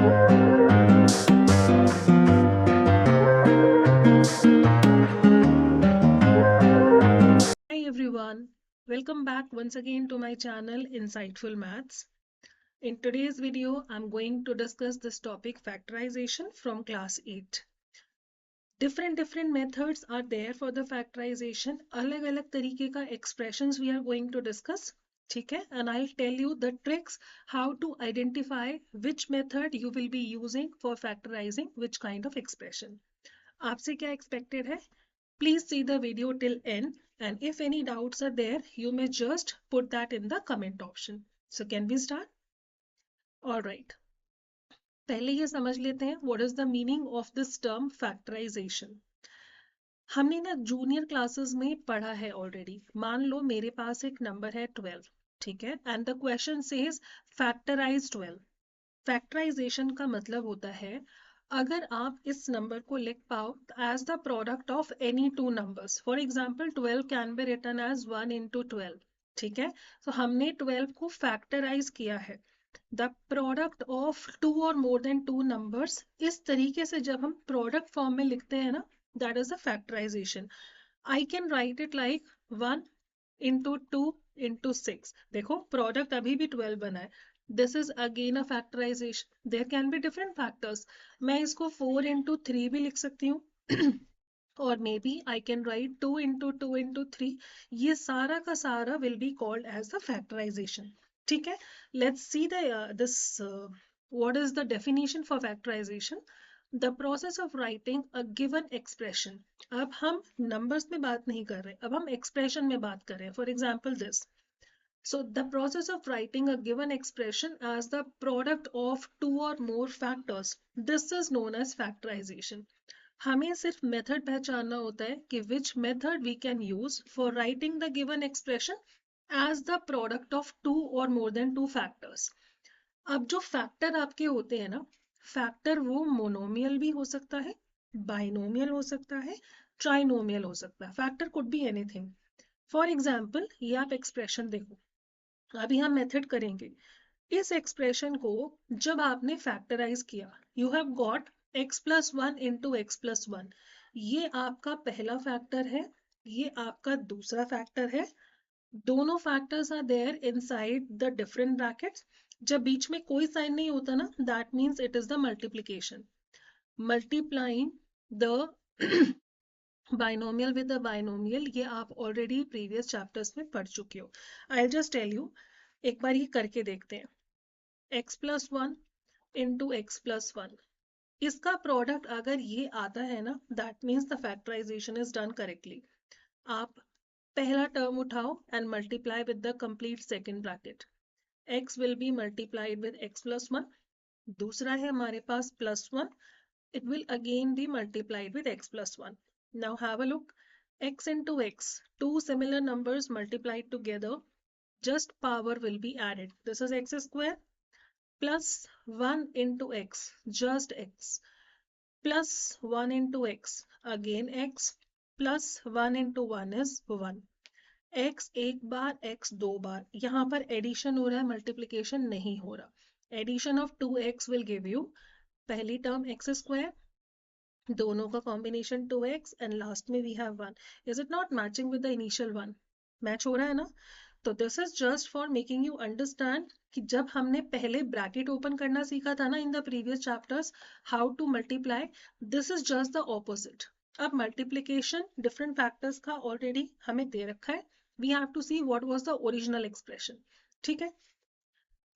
Hi everyone, welcome back once again to my channel Insightful Maths. In today's video, I'm going to discuss this topic factorization from class 8. Different methods are there for the factorization. अलग-अलग तरीके का expressions we are going to discuss. ठीक है? And I'll tell you the tricks how to identify which method you will be using for factorizing which kind of expression. आपसे क्या expected है? Please see the video till end, and if any doubts are there, you may just put that in the comment option. So can we start? All right. पहले ये समझ लेते हैं what is the meaning of this term factorization. हमने ना junior classes में पढ़ा है ऑलरेडी. मान लो मेरे पास एक नंबर है 12, ठीक है, and the question says factorise 12. Factorisation का मतलब होता है अगर आप इस नंबर को लिख पाओ as the product of any two numbers. For example 12 can be written as 1 into 12. ठीक है, तो हमने 12 को फैक्टराइज किया है. द प्रोडक्ट ऑफ टू और मोर देन टू नंबर्स, इस तरीके से जब हम प्रोडक्ट फॉर्म में लिखते हैं ना, that is the factorisation. I can write it like 1 into 2 into 6. देखो प्रोडक्ट अभी भी 12 बना है. This is again a factorisation. There can be different factors. मैं इसको 4 into 3 भी लिख सकती हूँ और maybe I can write 2 into 2 into 3. ये सारा का सारा will be called as the factorisation. ठीक है, let's see this what is the definition for factorisation. The process of writing a given expression. अब हम नंबर्स में बात नहीं कर रहे, अब हम एक्सप्रेशन में बात कर रहे हैं. For example this. So the process of writing a given expression as the product of two or more factors, this is known as factorization. हमें सिर्फ मेथड पहचानना होता है कि which method we can use for writing the given expression as the product of two or more than two factors. अब जो factor आपके होते हैं ना, फैक्टर वो मोनोमियल भी हो सकता है, बाइनोमियल हो सकता है, ट्राइनोमियल हो सकता है. Factor could be anything. For example ये आप एक्सप्रेशन देखो, अभी हम मेथड करेंगे. इस एक्सप्रेशन को जब आपने फैक्टराइज किया, you have got x plus one into x plus one. ये आपका पहला फैक्टर है, ये आपका दूसरा फैक्टर है. दोनों factors are there inside the different brackets. जब बीच में कोई साइन नहीं होता ना, that means it is the multiplication. Multiplying the binomial with the binomial, ये आप ऑलरेडी प्रीवियस चैप्टर्स में पढ़ चुके हो. आई जस्ट टेल यू, एक बार ये करके देखते हैं. x plus one into x plus one, इसका प्रोडक्ट अगर ये आता है ना, that means the factorization is done correctly. आप पहला टर्म उठाओ and multiply with the complete second bracket. x will be multiplied with x plus one. दूसरा है हमारे पास plus one, it will again be multiplied with x plus 1. Now have a look. X into x, two similar numbers multiplied together, just power will be added. This is x square plus 1 into x, just x, plus 1 into x, again x, plus 1 into 1 is 1. x एक बार x दो बार, यहाँ पर addition हो रहा है, multiplication नहीं हो रहा. Addition of 2x will give you पहली टर्म x स्क्वायर, दोनों का कॉम्बिनेशन 2x एंड लास्ट में we have 1. Is it not matching with the initial one? Match हो रहा है ना. तो this is just for making you understand कि जब हमने पहले ब्रैकेट ओपन करना सीखा था ना in the previous chapters, how to multiply, this is just the opposite. अब मल्टीप्लीकेशन डिफरेंट फैक्टर्स का ऑलरेडी हमें दे रखा है, we have to see what was the original expression. ठीक है,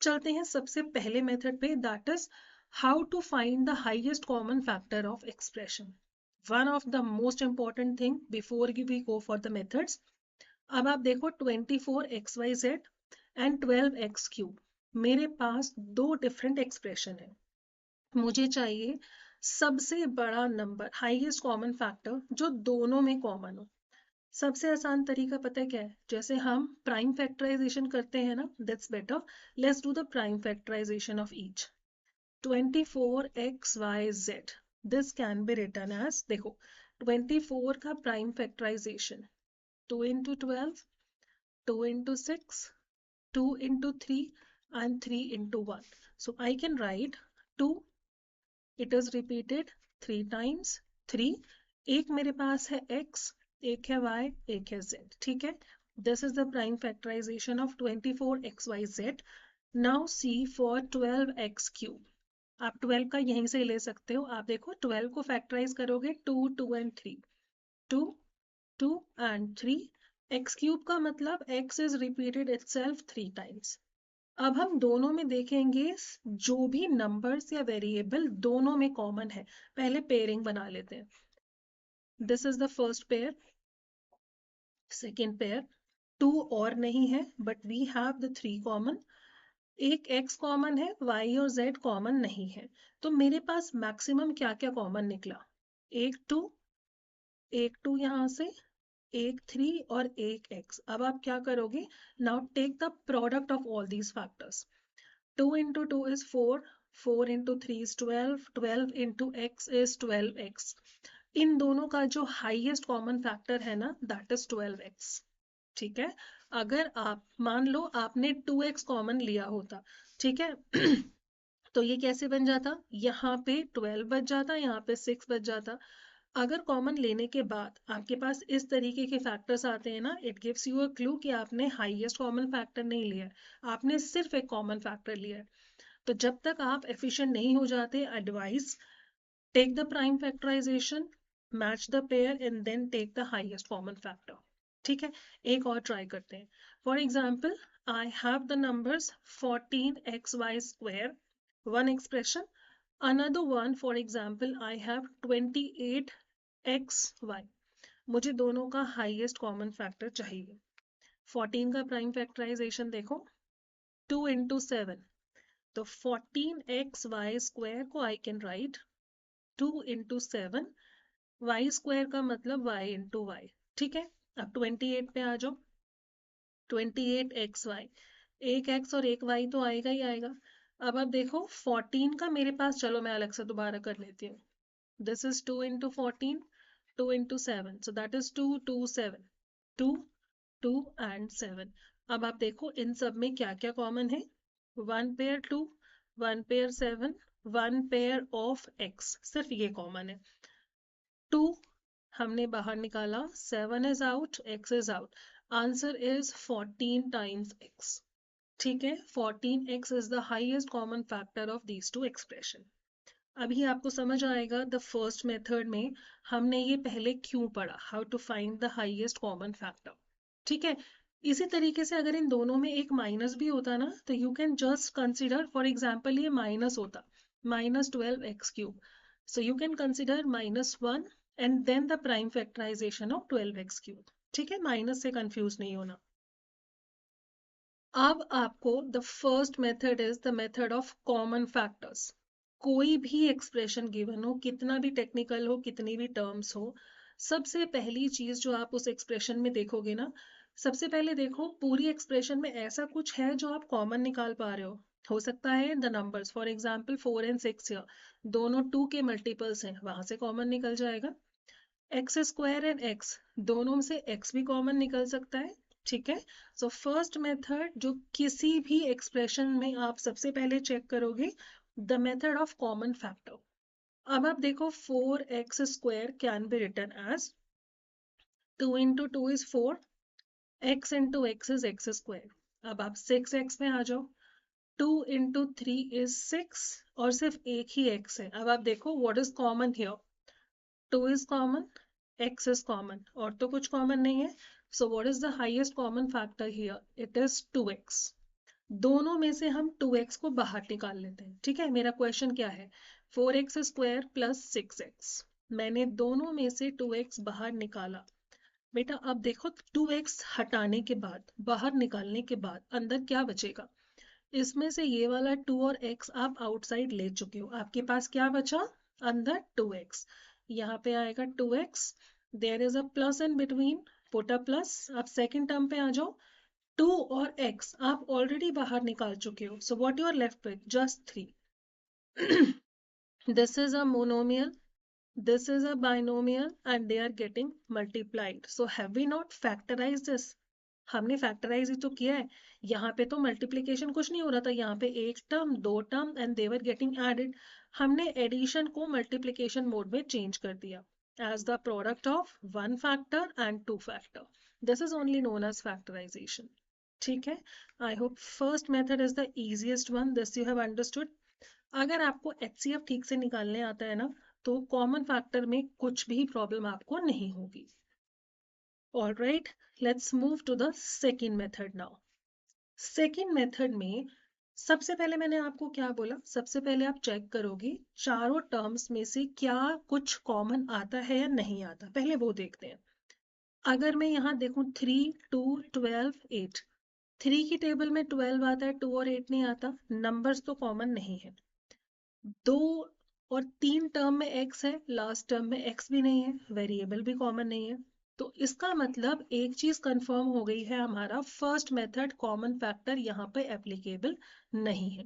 चलते हैं सबसे पहले मेथड पे, that is how to find the highest common factor of expression. One of the most important thing before we go for the methods. अब आप देखो 24xyz and 12x cube, मेरे पास दो डिफरेंट एक्सप्रेशन है. मुझे चाहिए सबसे बड़ा नंबर, हाईएस्ट कॉमन फैक्टर जो दोनों में कॉमन हो. सबसे आसान तरीका पता है क्या है? जैसे हम प्राइम फैक्टराइजेशन करते हैं ना, that's better. Let's do the prime factorisation of each. 24xyz, this can be written as, देखो 24 का prime factorisation 2 into 12, 2 into 6, 2 into 3 and 3 into 1. So I can write 2 it is repeated 3 times 3। एक मेरे पास है x, एक है y, एक है z, ठीक है। This is the prime factorisation of 24xyz। Now see for 12x cube. आप 12 का यहीं से ले सकते हो। आप देखो 12 को फैक्टराइज करोगे 2 2 एंड 3, 2 2 एंड 3। x क्यूब का मतलब x is repeated itself 3 times. अब हम दोनों में देखेंगे जो भी नंबर्स या वेरिएबल दोनों में कॉमन है। पहले पेयरिंग बना लेते हैं। This is the first pair, second pair. 2 और नहीं है but we have the 3 common. एक x कॉमन है, y और z कॉमन नहीं है। तो मेरे पास मैक्सिमम क्या क्या कॉमन निकला? एक 2, एक 2 यहाँ से, एक 3 और एक x। अब आप क्या करोगे? Now take the product of all these factors. 2 into 2 is 4, 4 into 3 is 12, 12 into x is 12x। इन दोनों का जो हाईएस्ट कॉमन फैक्टर है ना, दैट इज 12x, ठीक है। अगर आप मान लो आपने 2x कॉमन लिया होता, ठीक है तो ये कैसे बन जाता? यहाँ पे 12 बच जाता, यहाँ पे 6 बच जाता। अगर कॉमन लेने के बाद आपके पास इस तरीके के फैक्टर्स आते हैं ना, it gives you a clue कि आपने हाईएस्ट कॉमन फैक्टर नहीं लिया है, आपने सिर्फ एक कॉमन फैक्टर लिया है। तो जब तक आप एफिशिएंट नहीं हो जाते, advice take the prime factorisation, match the pair and then take the highest common factor, ठीक है। एक और ट्राई करते हैं। For example, I have the numbers 14xy square, one expression. Another one, for example, I have 28xy। मुझे दोनों का highest common factor चाहिए। 14 का प्राइम फैक्टराइजेशन देखो, 2 into 7, तो 14xy स्क्वायर को आई can write 2 into 7, y square का मतलब y into y, ठीक है। अब 28 पे आ जाओ, 28xy, एक x और एक y तो आएगा ही आएगा। अब आप देखो 14 का मेरे पास, चलो मैं अलग से दोबारा कर लेती हूँ। This is 2 into 14, 2 into 7. So that is 2, 2, 7. 2, 2 and 7. अब आप देखो इन सब में क्या क्या कॉमन है? 1 pair 2, 1 pair 7, 1 pair of x, सिर्फ ये कॉमन है। 2 हमने बाहर निकाला, 7 is out, x is out. Answer is 14 times x. ठीक है, 14x is the highest common factor of these two expression. अभी आपको समझ आएगा द फर्स्ट मेथड में हमने ये पहले क्यों पढ़ा, how to find the highest common factor, ठीक है। इसी तरीके से अगर इन दोनों में एक माइनस भी होता ना, तो you can just consider, for example ये माइनस होता, -12x3, so you can consider -1 and then the prime factorisation of 12x3, ठीक है। माइनस से कंफ्यूज नहीं होना। अब आपको the first method is the method of common factors. कोई भी एक्सप्रेशन गिवन हो, कितना भी टेक्निकल हो, कितनी भी टर्म्स हो, सबसे पहली चीज जो आप उस एक्सप्रेशन में देखोगे ना, सबसे पहले देखो पूरी एक्सप्रेशन में ऐसा कुछ है जो आप कॉमन निकाल पा रहे हो सकता है the numbers, for example 4 and 6 है, दोनों 2 के मल्टीपल्स हैं, वहां से कॉमन निकल जाएगा। एक्स स्क्वायर एंड एक्स, दोनों से एक्स भी कॉमन निकल सकता है, ठीक है। सो फर्स्ट मेथड जो किसी भी एक्सप्रेशन में आप सबसे पहले चेक करोगे, the method of common factor. अब आप देखो 4x square can be written as 2 into 2 is 4, x into x is x square. अब आप 6x में आ जाओ, 2 into 3 is 6 और सिर्फ एक ही x है। अब आप देखो what is common here, 2 is common, x is common, और तो कुछ कॉमन नहीं है। So what is the highest common factor here? It is 2x। दोनों में से हम 2x को बाहर निकाल लेते हैं, ठीक है। मेरा क्वेश्चन क्या है? 4x square plus 6x। मैंने दोनों में से 2x बाहर निकाला। बेटा अब देखो 2x हटाने के बाद, बाहर निकालने के बाद अंदर क्या बचेगा? इसमें से ये वाला 2 और x आप आउटसाइड ले चुके हो, आपके पास क्या बचा अंदर? 2x। यहाँ पे आएगा 2x, there is a plus in between, put a plus. आप सेकंड टर्म पे आ जाओ, 2 और x आप ऑलरेडी बाहर निकाल चुके हो, so what you are left with? Just 3। This is a monomial, this is a binomial and they are getting multiplied, so have we not factorized this? हमने फैक्टराइज ही तो किया है। यहाँ पे तो मल्टीप्लीकेशन कुछ नहीं हो रहा था, यहाँ पे एक टर्म, दो term and they were getting added. हमने एडिशन को मल्टीप्लिकेशन मोड में चेंज कर दिया as the product of one factor and two factor. This is only known as factorisation. ठीक है. I hope first method is the easiest one. This you have understood. अगर आपको HCF ठीक से निकालने आता है ना, तो कॉमन फैक्टर में कुछ भी प्रॉब्लम आपको नहीं होगी. Alright, let's move to the second method now. Second method में सबसे पहले मैंने आपको क्या बोला, सबसे पहले आप चेक करोगे चारों टर्म्स में से क्या कुछ कॉमन आता है या नहीं आता. पहले वो देखते हैं. अगर मैं यहाँ देखूं 3, 2, 12, 8, 3 की टेबल में 12 आता है, 2 और 8 नहीं आता. नंबर्स तो कॉमन नहीं है. 2 और 3 टर्म में x है, लास्ट टर्म में x भी नहीं है, वेरिएबल भी कॉमन नहीं है. तो इसका मतलब एक चीज कंफर्म हो गई है, हमारा फर्स्ट मेथड कॉमन फैक्टर यहाँ पे एप्लीकेबल नहीं है.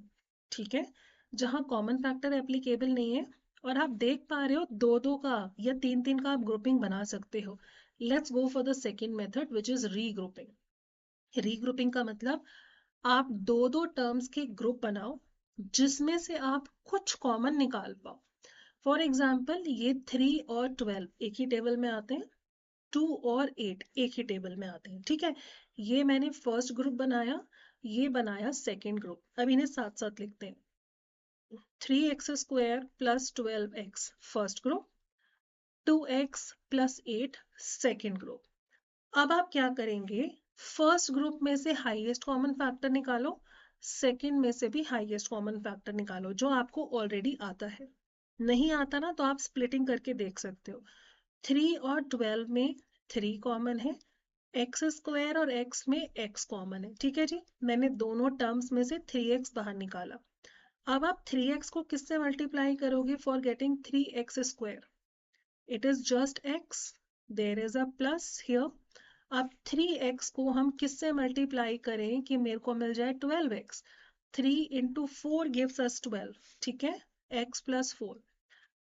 ठीक है. जहां कॉमन फैक्टर एप्लीकेबल नहीं है और आप देख पा रहे हो 2-2 का या 3-3 का आप ग्रुपिंग बना सकते हो. Let's go for the second method which is regrouping. Regrouping का मतलब आप 2-2 टर्म्स के ग्रुप बनाओ जिसमें से आप कुछ कॉमन निकाल पाओ. फॉर एग्जाम्पल ये 3 और 12 एक ही टेबल में आते हैं, 2 और 8 एक ही टेबल में आते हैं. ठीक है. ये मैंने फर्स्ट ग्रुप बनाया, ये बनाया सेकेंड ग्रुप. अब इन्हें साथ साथ लिखते हैं. 3x² plus 12x first group, 2x plus 8 second group. अब आप क्या करेंगे, फर्स्ट ग्रुप में से हाईएस्ट कॉमन फैक्टर निकालो, सेकंड में से भी हाईएस्ट कॉमन फैक्टर निकालो जो आपको ऑलरेडी आता है. नहीं आता ना, तो आप स्प्लिटिंग करके देख सकते हो. 3 और 12 में 3 कॉमन है, x² और x में x कॉमन है. ठीक है जी. मैंने दोनों टर्म्स में से 3x बाहर निकाला. अब आप 3x को किससे मल्टीप्लाई करोगे for getting 3x²? It is just x. There is a plus here. अब 3x को हम किससे मल्टीप्लाई करें कि मेरे को मिल जाए 12x? 3 into 4 gives us 12. ठीक है. x plus 4.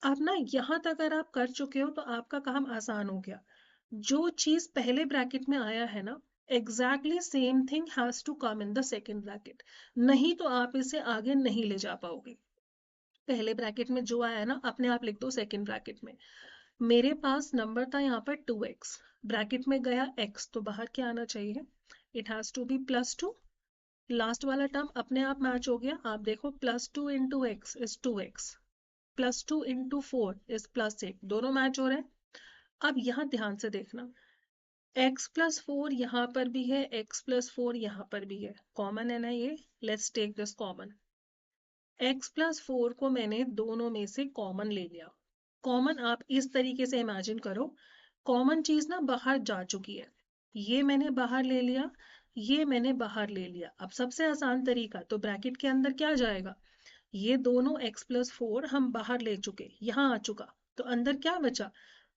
अब ना यहाँ तक अगर आप कर चुके हो तो आपका काम आसान हो गया. जो चीज पहले ब्रैकेट में आया है ना, exactly same thing has to come in the second bracket. नहीं तो आप इसे आगे नहीं ले जा पाओगे. पहले ब्रैकेट में जो आया है ना, अपने आप लिख दो सेकेंड ब्रैकेट में. मेरे पास नंबर था यहाँ पर 2x, ब्रैकेट में गया x, तो बाहर क्या आना चाहिए? It has to be +2. Last वाला टर्म अपने आप मैच हो गया. आप देखो +2 into x is 2x, +2 into 4 is +8. दोनों मैच हो रहे हैं. अब यहाँ ध्यान से देखना, x plus 4 यहाँ पर भी है, x plus 4 यहाँ पर भी है. कॉमन है ना ये. Let's take this common. x plus 4 को मैंने दोनों में से कॉमन ले लिया. कॉमन आप इस तरीके से इमेजिन करो, कॉमन चीज ना बाहर जा चुकी है. ये मैंने बाहर ले लिया, ये मैंने बाहर ले लिया. अब सबसे आसान तरीका, तो ब्रैकेट के अंदर क्या जाएगा? ये दोनों x plus 4 हम बाहर ले चुके, यहाँ आ चुका. तो अंदर क्या बचा?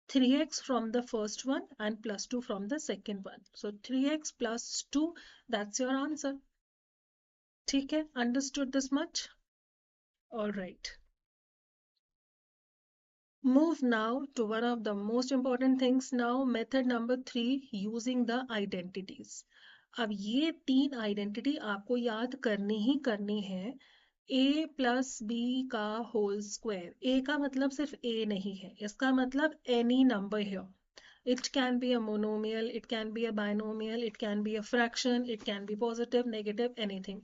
3x from the first one and +2 from the second one. So 3x plus 2, that's your answer. ठीक है. Understood this much? All right. Move now to one of the most important things now, method number 3, using the identities. अब ये 3 identity आपको याद करनी ही करनी है. a plus b का होल स्क्वायर. a का मतलब सिर्फ a नहीं है, इसका मतलब any number here. It can be a monomial, it can be a binomial, it can be a fraction, it can be positive, negative, anything.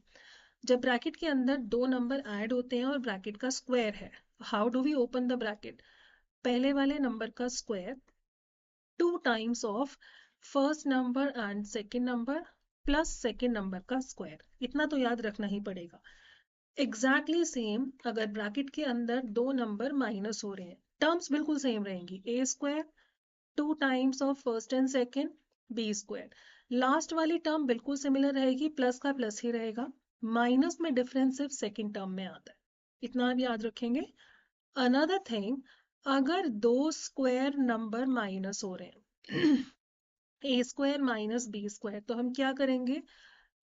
जब bracket के अंदर दो नंबर ऐड होते हैं और ब्रैकेट का स्क्वायर है, how do we open the bracket? पहले वाले नंबर का square 2 times of first number and second number plus second number का स्क्वायर. इतना तो याद रखना ही पड़ेगा. एग्जैक्टली सेम अगर ब्रैकेट के अंदर दो नंबर माइनस हो रहे हैं, टर्म्स बिल्कुल सेम रहेंगी. a² 2 times of first and second b². Last वाली टर्म बिल्कुल सिमिलर रहेगी, प्लस का प्लस ही रहेगा. माइनस में डिफरेंस सिर्फ सेकेंड टर्म में आता है. इतना आप याद रखेंगे. अनदर थिंग, अगर दो स्क्वायर नंबर माइनस हो रहे हैं a² माइनस b², तो हम क्या करेंगे?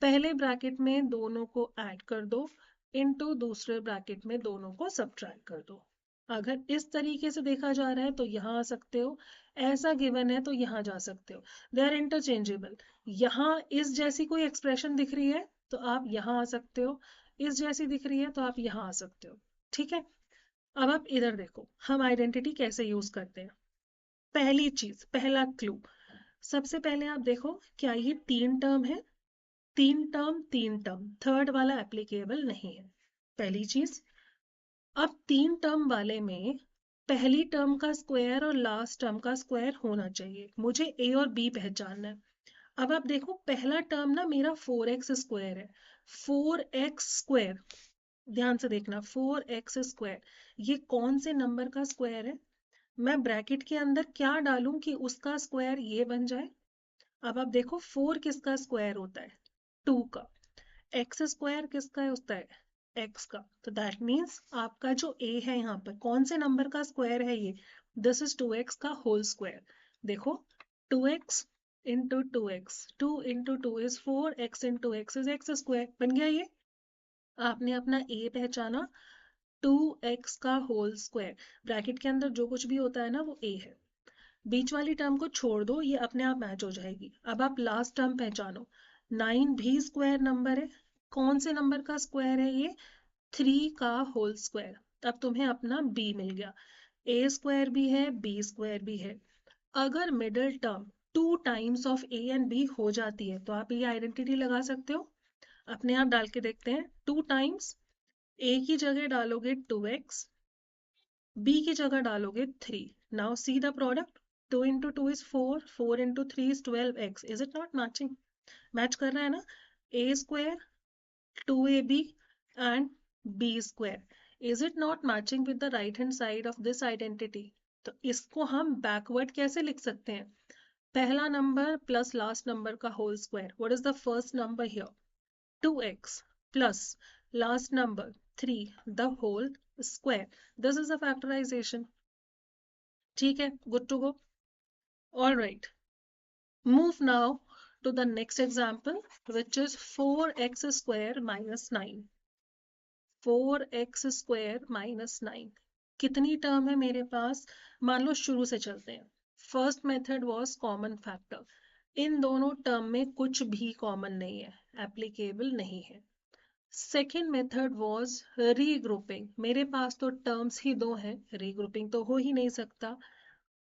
पहले ब्रैकेट में दोनों को ऐड कर दो, इनटू दूसरे ब्रैकेट में दोनों को सब्ट्रैक्ट कर दो. अगर इस तरीके से देखा जा रहा है तो यहाँ आ सकते हो, ऐसा गिवन है तो यहाँ जा सकते हो. They are interchangeable. यहाँ इस जैसी कोई एक्सप्रेशन दिख रही है तो आप यहाँ आ सकते हो, इस जैसी दिख रही है तो आप यहाँ आ सकते हो. ठीक है. अब आप इधर देखो हम आइडेंटिटी कैसे यूज करते हैं। पहली चीज, पहला क्लू, सबसे पहले आप देखो क्या ये 3 टर्म है, 3 टर्म, थर्ड वाला एप्लीकेबल नहीं है, पहली चीज। अब 3 टर्म वाले में पहली टर्म का स्क्वायर और लास्ट टर्म का स्क्वायर होना चाहिए, मुझे ए और बी पहचानना है। अब आप देखो पहला टर्म ना मेरा 4x² है, 4x², ध्यान से देखना 4x², ये कौन से नंबर का स्क्वायर है? मैं ब्रैकेट के अंदर क्या डालूं कि उसका स्क्वायर ये बन जाए? अब आप देखो 4 किसका स्क्वायर होता है? 2 का। x² किसका होता है? x का। तो दैट मीन्स आपका जो a है यहाँ पर कौन से नंबर का स्क्वायर है ये? दिस इज 2x का होल स्क्वायर। देखो 2x into 2x, 2 into 2 is 4, x into x is x² बन गया ये। आपने अपना a पहचाना, 2x का होल स्क्वायर, ब्रैकेट के अंदर जो कुछ भी होता है ना वो a है। बीच वाली टर्म को छोड़ दो, ये अपने आप मैच हो जाएगी। अब आप लास्ट टर्म पहचानो, 9 भी स्क्वायर नंबर है, कौन से नंबर का स्क्वायर है ये? 3 का होल स्क्वायर। अब तुम्हें अपना b मिल गया, a² भी है b² भी है। अगर middle term 2 times of a and b हो जाती है तो आप ये आइडेंटिटी लगा सकते हो। अपने आप डाल के देखते हैं, 2 टाइम्स a की जगह डालोगे 2x, b की जगह डालोगे 3। Now see the product, 2 into 2 is 4, 4 into 3 is 12x। Is it not matching? Match कर रहा है ना? a², 2ab and b², is it not matching with the right hand side of this identity? तो इसको हम बैकवर्ड कैसे लिख सकते हैं? पहला नंबर प्लस लास्ट नंबर का whole square, what is the first number here? 2x plus last number 3 the whole square. This is a factorization. ठीक है, good to go. All right, move now to the next example, which is 4x² minus 9. 4x² minus 9 कितनी term है मेरे पास? मान लो शुरू से चलते हैं। First method was common factor, इन दोनों टर्म में कुछ भी कॉमन नहीं है, एप्लीकेबल नहीं है। सेकेंड मेथड वाज रीग्रुपिंग, मेरे पास तो टर्म्स ही दो हैं, रीग्रुपिंग तो हो ही नहीं सकता।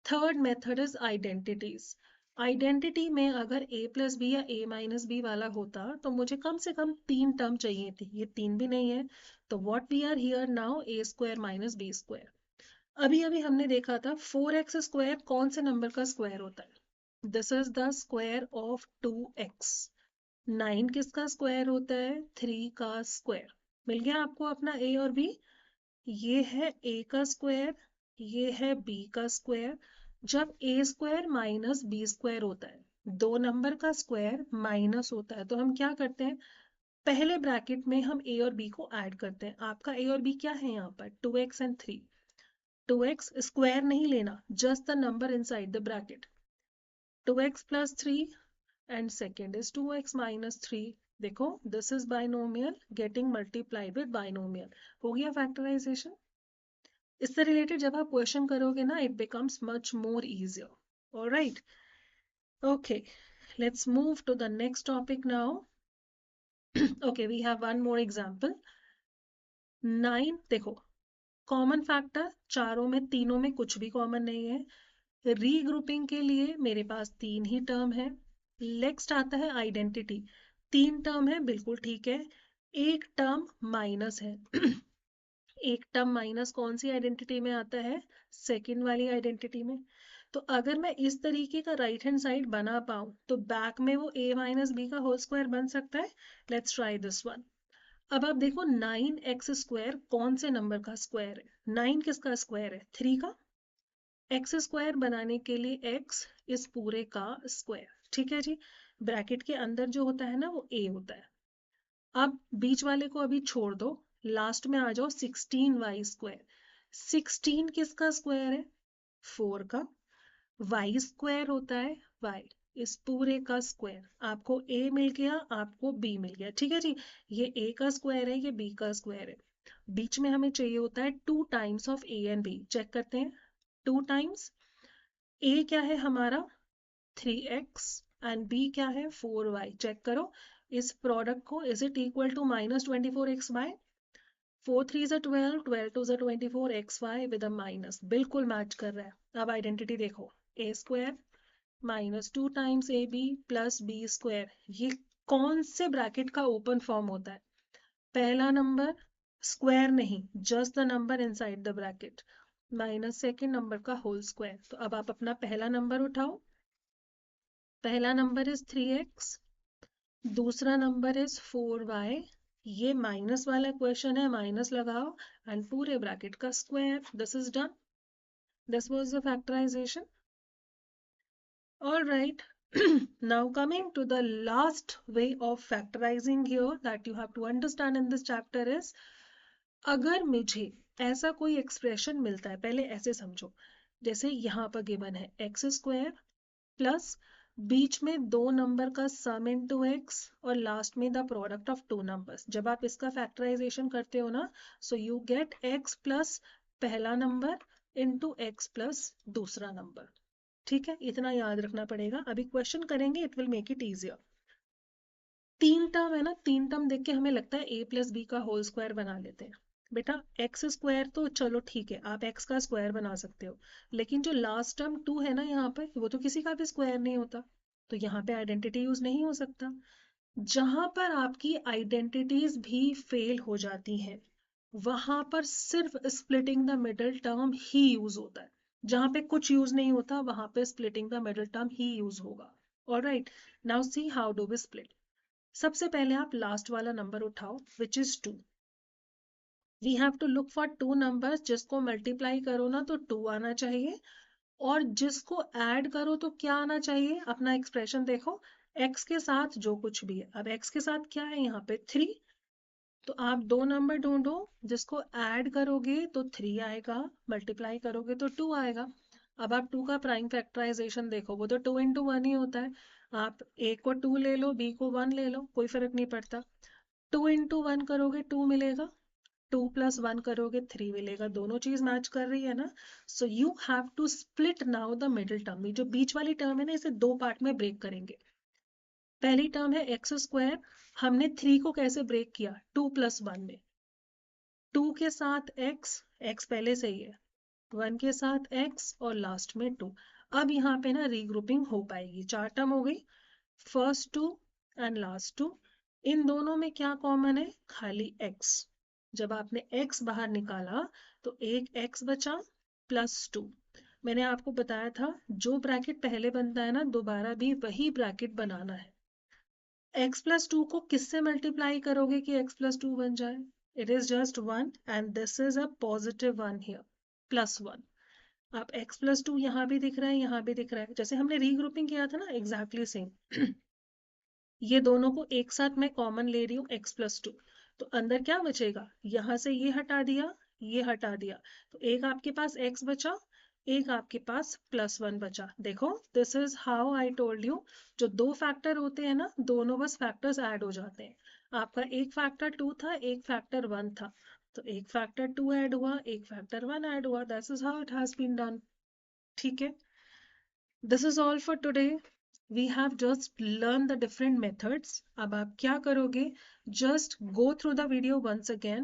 Third method is identities, identity में अगर a प्लस बी या a माइनस बी वाला होता तो मुझे कम से कम 3 टर्म चाहिए थी, ये 3 भी नहीं है। तो what we are here now, a² minus b²। अभी अभी हमने देखा था 4x² कौन से नंबर का स्क्वायर होता है? This is the square of 2x। 9 किसका स्क्वायर होता है? 3 का स्क्वायर। मिल गया आपको अपना a और b। ये है a का स्क्वायर, ये है b का स्क्वायर। जब a² माइनस b² होता है, दो नंबर का स्क्वायर माइनस होता है, तो हम क्या करते हैं? पहले ब्रैकेट में हम a और b को ऐड करते हैं। आपका a और b क्या है यहाँ पर? 2x and 3। 2x स्क्वायर नहीं लेना, just the number inside the bracket. 2x plus 3 and second is 2x minus 3। देखो this is binomial getting multiplied with binomial, हो गया फैक्टराइजेशन। इससे रिलेटेड जब आप क्वेश्चन करोगे ना, it becomes much more easier. All right, okay, let's move to the next topic now. Okay, we have one more example. 9, देखो common factor चारों में, तीनों में कुछ भी कॉमन नहीं है। रीग्रुपिंग के लिए मेरे पास 3 ही टर्म है। नेक्स्ट आता है आइडेंटिटी, 3 टर्म है, बिल्कुल ठीक है। एक टर्म माइनस है। एक टर्म माइनस कौन सी आइडेंटिटी में आता है? सेकंड वाली आइडेंटिटी में। तो अगर मैं इस तरीके का राइट हैंड साइड बना पाऊं तो बैक में वो a माइनस बी का होल स्क्वायर बन सकता है। Let's try this one. अब आप देखो 9x² कौन से नंबर का स्क्वायर है? 9 किसका स्क्वायर है? 3 का। x² बनाने के लिए x इस पूरे का स्क्वायर, ठीक है जी। ब्रैकेट के अंदर जो होता है ना वो a होता है। अब बीच वाले को अभी छोड़ दो, लास्ट में आ जाओ 16y²। 16 किसका स्क्वायर है? 4 का। y² होता है y, इस पूरे का स्क्वायर। आपको a मिल गया, आपको b मिल गया, ठीक है जी। ये a का स्क्वायर है, ये b का स्क्वायर है। बीच में हमें चाहिए होता है 2 times of a and b। Check करते हैं, 2 टाइम्स a क्या है हमारा? 3x एंड b क्या है? 4y। चेक करो इस प्रोडक्ट को, is it equal to -24x by 4 3 is 12, 12 2 is 24, xy with a minus, बिल्कुल मैच कर रहा है। अब आइडेंटिटी देखो, a square minus 2 times A B plus B square, ये कौन से ब्रैकेट का ओपन फॉर्म होता है? पहला नंबर स्क्वायर नहीं, just the number inside the bracket minus second number का होल स्क्वायर। तो अब आप अपना पहला नंबर उठाओ, पहला नंबर इज 3x, दूसरा नंबर इज 4y, ये माइनस वाला क्वेश्चन है, माइनस लगाओ एंड पूरे ब्रैकेट का square. This is done, this was the factorisation. All right. Now coming to the last way of factorizing here that you have to understand in this chapter is, अगर मुझे ऐसा कोई expression मिलता है, पहले ऐसे समझो, जैसे यहाँ पर गिवन है एक्स स्क्वायर प्लस बीच में दो नंबर का सम इनटू एक्स और लास्ट में the product of two numbers. जब आप इसका फैक्टराइजेशन करते हो ना, so you get x plus पहला नंबर इनटू एक्स प्लस दूसरा नंबर। ठीक है, इतना याद रखना पड़ेगा। अभी क्वेश्चन करेंगे, it will make it easier. तीन टर्म है ना, तीन टर्म देख के हमें लगता है a प्लस बी का होल स्क्वायर बना लेते हैं। बेटा एक्स स्क्वायर तो चलो ठीक है, आप एक्स का स्क्वायर बना सकते हो, लेकिन जो लास्ट टर्म टू है ना यहाँ पे, वो तो किसी का भी स्क्वायर नहीं होता, तो यहाँ पे आइडेंटिटी यूज नहीं हो सकता। जहां पर आपकी आइडेंटिटीज भी फेल हो जाती हैं, वहां पर सिर्फ स्प्लिटिंग द मिडल टर्म ही यूज होता है। जहां पे कुछ यूज नहीं होता, वहां पे स्प्लिटिंग द मिडल टर्म ही यूज होगा। Alright, now see how do we split. सबसे पहले आप लास्ट वाला नंबर उठाओ which is 2। We have to look for two numbers, जिसको मल्टीप्लाई करो ना तो 2 आना चाहिए, और जिसको ऐड करो तो क्या आना चाहिए? अपना एक्सप्रेशन देखो, x के साथ जो कुछ भी है। अब x के साथ क्या है यहाँ पे? 3। तो आप दो नंबर ढूंढो, जिसको ऐड करोगे तो 3 आएगा, मल्टीप्लाई करोगे तो 2 आएगा। अब आप 2 का प्राइम फैक्टराइजेशन देखो, वो तो 2 इंटू 1 ही होता है। आप a को 2 ले लो, b को 1 ले लो, कोई फर्क नहीं पड़ता। 2 इंटू 1 करोगे 2 मिलेगा, 2 प्लस 1 करोगे 3 मिलेगा, दोनों चीज मैच कर रही है ना। So you have to split now the middle term. जो बीच वाली टर्म है ना, इसे दो पार्ट में ब्रेक करेंगे। पहली टर्म है एक्स स्क्वायर, हमने 3 को कैसे ब्रेक किया? 2 प्लस 1 में। 2 के साथ x, x पहले से ही है, 1 के साथ x और लास्ट में 2। अब यहाँ पे ना रीग्रुपिंग हो पाएगी, चार टर्म हो गई, फर्स्ट 2 एंड लास्ट 2। इन दोनों में क्या कॉमन है? खाली x। जब आपने x बाहर निकाला तो एक x बचा प्लस 2। मैंने आपको बताया था, जो ब्रैकेट पहले बनता है ना, दोबारा भी वही ब्रैकेट बनाना है। x प्लस 2 को किससे मल्टीप्लाई करोगे कि x प्लस 2 बन जाए? It is just 1 and this is a positive 1 here, plus 1। आप x प्लस 2 यहाँ भी दिख रहा है, यहाँ भी दिख रहा है, जैसे हमने रीग्रुपिंग किया था ना, एग्जैक्टली सेम। ये दोनों को एक साथ मैं कॉमन ले रही हूँ, x प्लस 2। तो अंदर क्या बचेगा? यहाँ से ये हटा दिया, ये हटा दिया, तो एक आपके पास x बचा, एक आपके पास प्लस 1 बचा। देखो, this is how I told you, जो दो फैक्टर होते हैं ना, दोनों बस फैक्टर्स ऐड हो जाते हैं। आपका एक फैक्टर 2 था, एक फैक्टर 1 था, तो एक फैक्टर 2 ऐड हुआ, एक फैक्टर 1 ऐड हुआ। This is how it has been done. ठीक है, this is all for today. we have just learned the different methods. अब आप क्या करोगे? Just go through the video once again,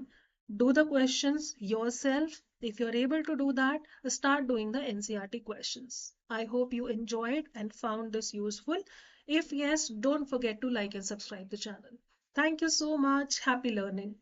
do the questions yourself. If you're able to do that, start doing the NCERT questions. I hope you enjoyed and found this useful. If yes, don't forget to like and subscribe the channel. Thank you so much. Happy learning.